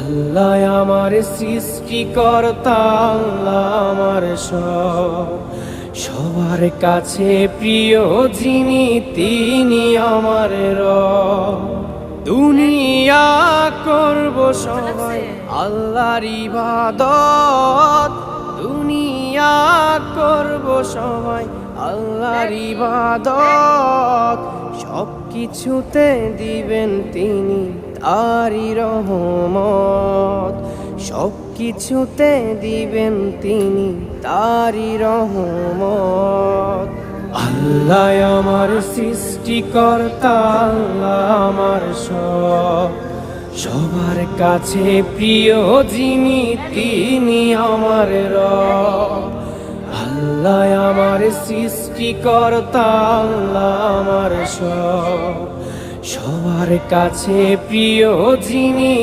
আল্লাহ আমার সৃষ্টিকর্তা, আল্লাহ আমার সব, সবার কাছে প্রিয় যিনি তিনি আমার রব। দুনিয়া করব সবাই আল্লাহর ইবাদত, দুনিয়া করব সবাই আল্লাহর ইবাদত, সব কিছুতে দিবেন তিনি তারই রহমত, সব কিছুতে দিবেন তিনি তারই রহমত। আল্লাহ আমার সৃষ্টিকর্তা, আল্লাহ আমার সব, সবার কাছে প্রিয় যিনি তিনি আমার রব। আল্লাহ আমার সৃষ্টিকর্তা, আল্লাহ আমার সব, সবার কাছে প্রিয় যিনি